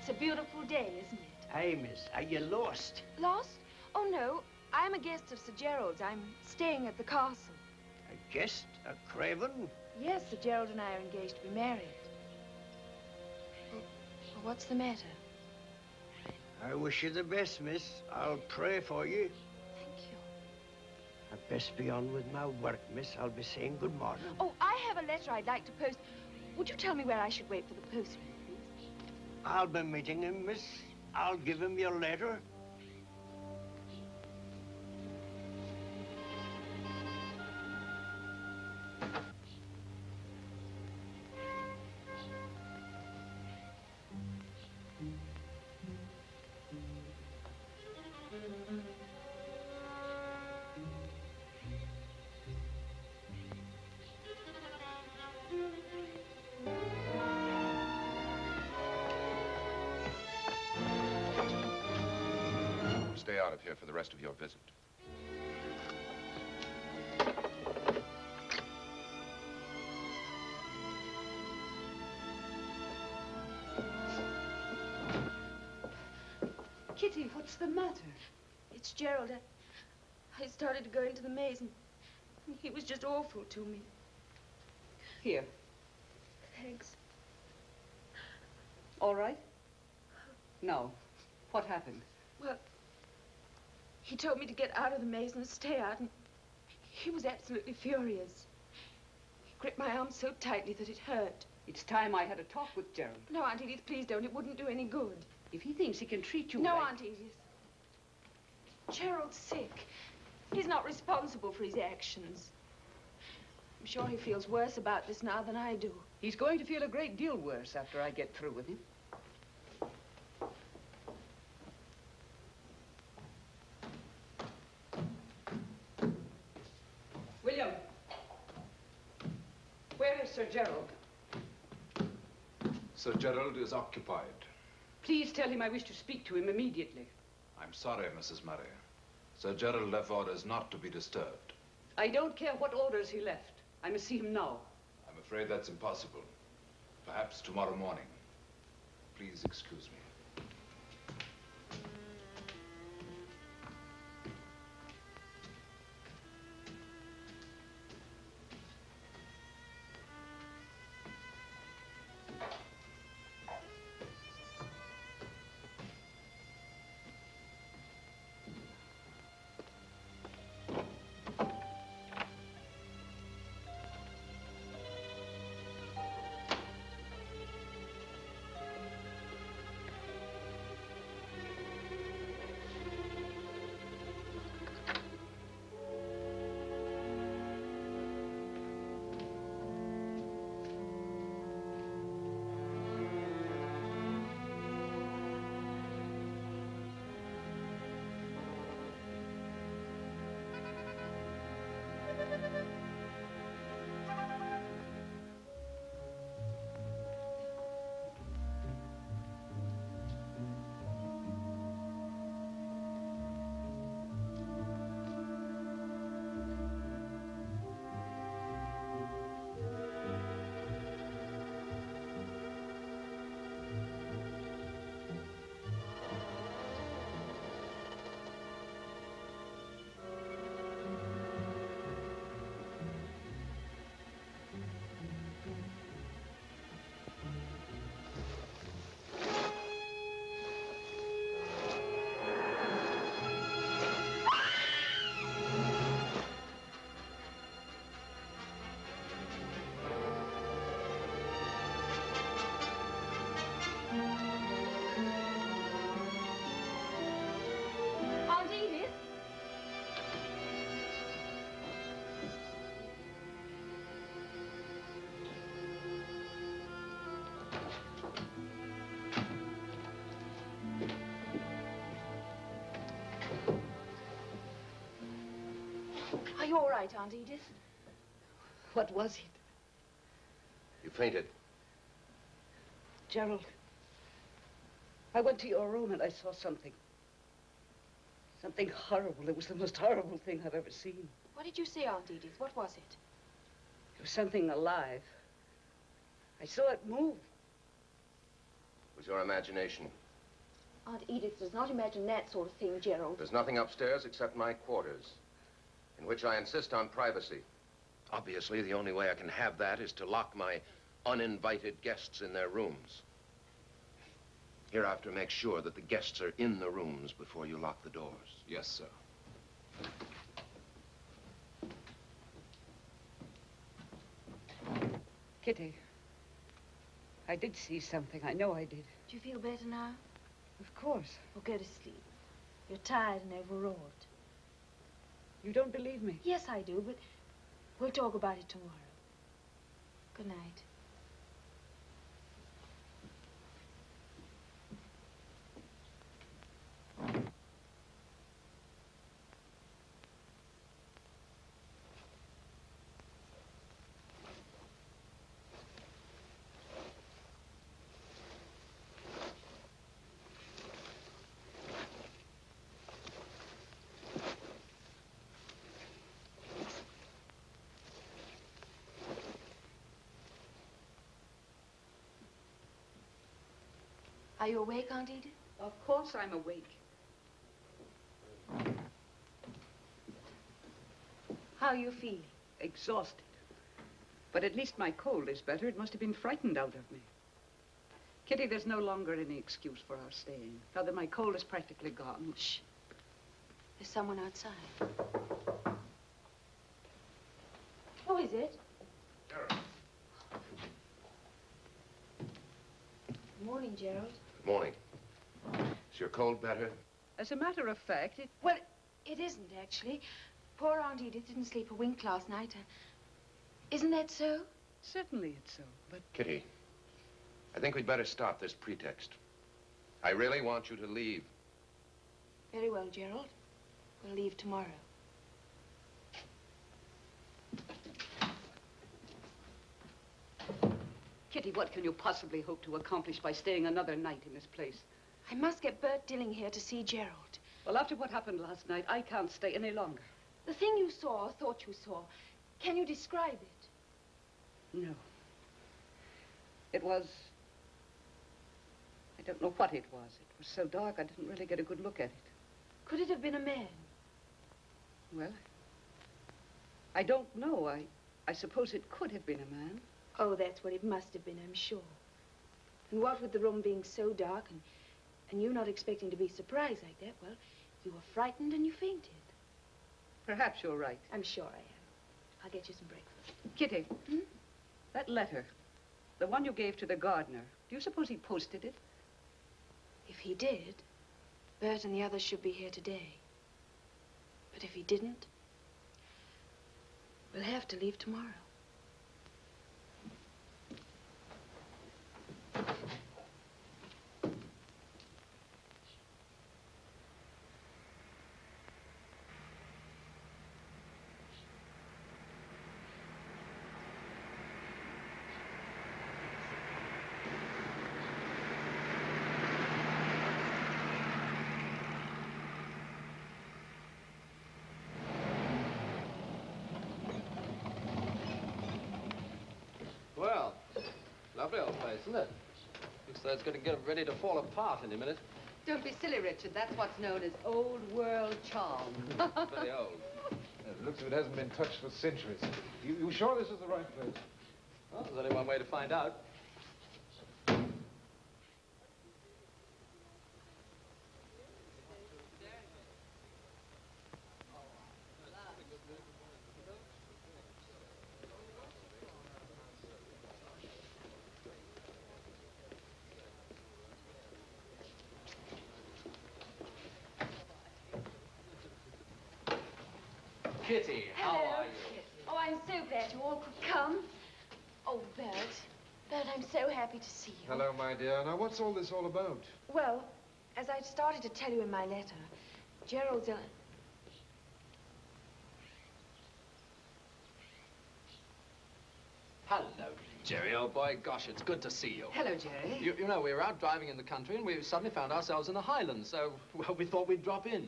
It's a beautiful day, isn't it? Aye, miss. Are you lost? Lost? Oh, no. I'm a guest of Sir Gerald's. I'm staying at the castle. A guest? A craven? Yes, Sir Gerald and I are engaged to be married. Well, what's the matter? I wish you the best, miss. I'll pray for you. Thank you. I'd best be on with my work, miss. I'll be saying good morning. Oh, I have a letter I'd like to post. Would you tell me where I should wait for the postman, please? I'll be meeting him, miss. I'll give him your letter. Stay out of here for the rest of your visit. Kitty, what's the matter? It's Gerald. I started to go into the maze, and he was just awful to me. Here. Thanks. All right? No. What happened? Well, he told me to get out of the maze and stay out, and he was absolutely furious. He gripped my arm so tightly that it hurt. It's time I had a talk with Gerald. No, Aunt Edith, please don't. It wouldn't do any good. If he thinks he can treat you No, right... Aunt Edith. Gerald's sick. He's not responsible for his actions. I'm sure he feels worse about this now than I do. He's going to feel a great deal worse after I get through with him. William. Where is Sir Gerald? Sir Gerald is occupied. Please tell him I wish to speak to him immediately. I'm sorry, Mrs. Murray. Sir Gerald left orders not to be disturbed. I don't care what orders he left. I must see him now. I'm afraid that's impossible. Perhaps tomorrow morning. Please excuse me. Are you all right, Aunt Edith? What was it? You fainted. Gerald, I went to your room and I saw something. Something horrible. It was the most horrible thing I've ever seen. What did you see, Aunt Edith? What was it? It was something alive. I saw it move. was your imagination. Aunt Edith does not imagine that sort of thing, Gerald. There's nothing upstairs except my quarters, in which I insist on privacy. Obviously, the only way I can have that is to lock my uninvited guests in their rooms. Hereafter, make sure that the guests are in the rooms before you lock the doors. Yes, sir. Kitty, I did see something. I know I did. Do you feel better now? Of course. Well, go to sleep. You're tired and overwrought. You don't believe me? Yes, I do, but we'll talk about it tomorrow. Good night. Are you awake, Aunt Edith? Of course I'm awake. How are you feeling? Exhausted. But at least my cold is better. It must have been frightened out of me. Kitty, there's no longer any excuse for our staying. Now that my cold is practically gone. Shh. There's someone outside. Who is it? Gerald. Good morning, Gerald. Good morning. Is your cold better? As a matter of fact, Well, it isn't, actually. Poor Aunt Edith didn't sleep a wink last night. Isn't that so? certainly it's so, but... Kitty, I think we'd better stop this pretext. I really want you to leave. Very well, Gerald. We'll leave tomorrow. Kitty, what can you possibly hope to accomplish by staying another night in this place? I must get Bert Dilling here to see Gerald. Well, after what happened last night, I can't stay any longer. The thing you saw, or thought you saw, can you describe it? No. It was... I don't know what it was. It was so dark, I didn't really get a good look at it. Could it have been a man? Well, I don't know. I suppose it could have been a man. Oh, that's what it must have been, I'm sure. And what with the room being so dark and you not expecting to be surprised like that, well, you were frightened and you fainted. Perhaps you're right. I'm sure I am. I'll get you some breakfast. Kitty, Hmm? that letter, the one you gave to the gardener, do you suppose he posted it? If he did, Bert and the others should be here today. But if he didn't, we'll have to leave tomorrow. Well, lovely old place, isn't it? Looks like it's going to get ready to fall apart any minute. Don't be silly, Richard. That's what's known as old world charm. Very old. It looks as if it hasn't been touched for centuries. You sure this is the right place? Well, there's only one way to find out. Kitty, how are you? Oh, I'm so glad you all could come. Oh, Bert. Bert, I'm so happy to see you. Hello, my dear. Now, what's all this all about? Well, as I started to tell you in my letter, Gerald's ill. Hello, Jerry, old boy. Gosh, it's good to see you. Hello, Jerry. You know, we were out driving in the country and we suddenly found ourselves in the highlands, so, well, we thought we'd drop in.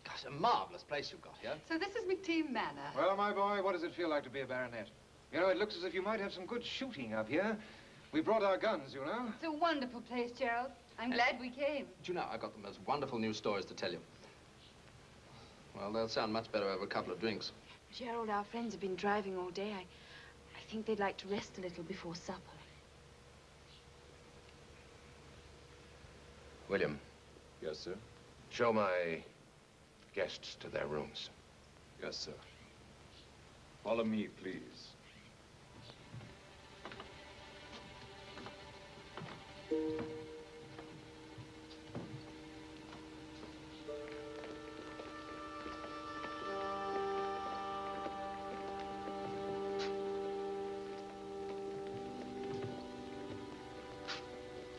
Gosh, a marvelous place you've got here. So this is McTeam Manor. Well, my boy, what does it feel like to be a baronet? You know, it looks as if you might have some good shooting up here. We brought our guns, you know. It's a wonderful place, Gerald. I'm glad we came. Do you know, I've got the most wonderful news stories to tell you. Well, they'll sound much better over a couple of drinks. Gerald, our friends have been driving all day. I think they'd like to rest a little before supper. William. Yes, sir. Show my guests to their rooms. Yes, sir. Follow me, please.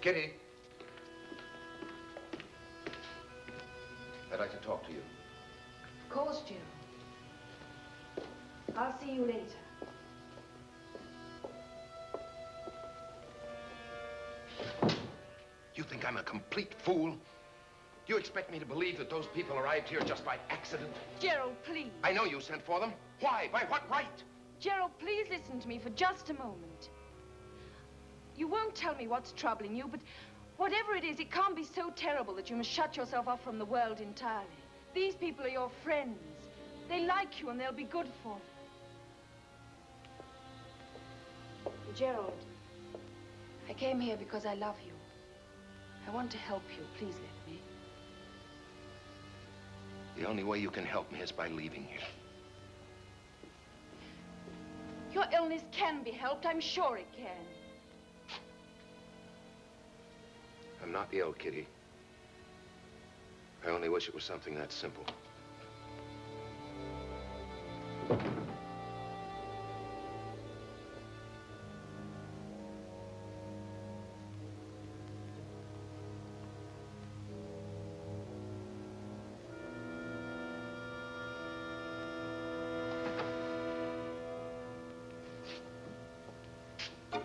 Kitty. I'd like to talk to you. Of course, Gerald. I'll see you later. You think I'm a complete fool? You expect me to believe that those people arrived here just by accident? Gerald, please. I know you sent for them. Why? By what right? Gerald, please listen to me for just a moment. You won't tell me what's troubling you, but whatever it is, it can't be so terrible that you must shut yourself off from the world entirely. These people are your friends. They like you and they'll be good for you. Gerald, I came here because I love you. I want to help you. Please let me. The only way you can help me is by leaving here. Your illness can be helped. I'm sure it can. I'm not ill, Kitty. I only wish it was something that simple.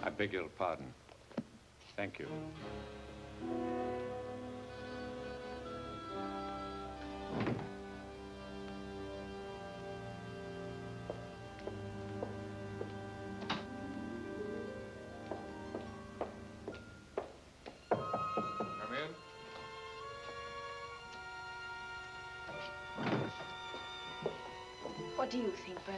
I beg your pardon. Thank you. Come in. What do you think, Bert?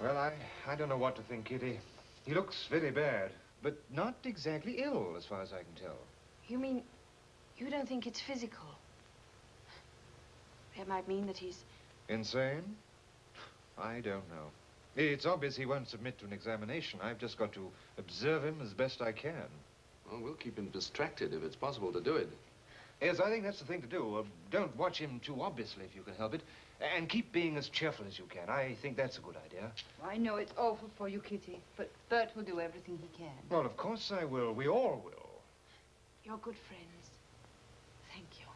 Well, I don't know what to think, Kitty. He looks very bad, but not exactly ill, as far as I can tell. You mean you don't think it's physical? That might mean that he's... Insane? I don't know. It's obvious he won't submit to an examination. I've just got to observe him as best I can. Well, we'll keep him distracted if it's possible to do it. Yes, I think that's the thing to do. Don't watch him too obviously, if you can help it. And keep being as cheerful as you can. I think that's a good idea. I know it's awful for you, Kitty, but Bert will do everything he can. Well, of course I will. We all will. You're good friends. Thank you.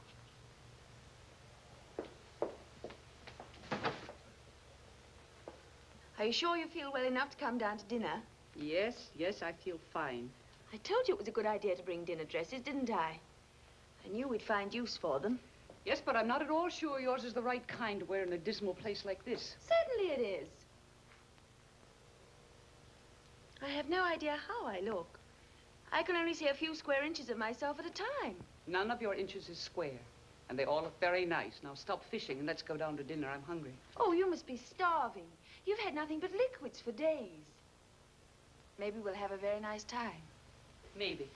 Are you sure you feel well enough to come down to dinner? Yes, I feel fine. I told you it was a good idea to bring dinner dresses, didn't I? I knew we'd find use for them. Yes, but I'm not at all sure yours is the right kind to wear in a dismal place like this. Certainly it is. I have no idea how I look. I can only see a few square inches of myself at a time. None of your inches is square, and they all look very nice. Now stop fishing and let's go down to dinner. I'm hungry. Oh, you must be starving. You've had nothing but liquids for days. Maybe we'll have a very nice time. Maybe.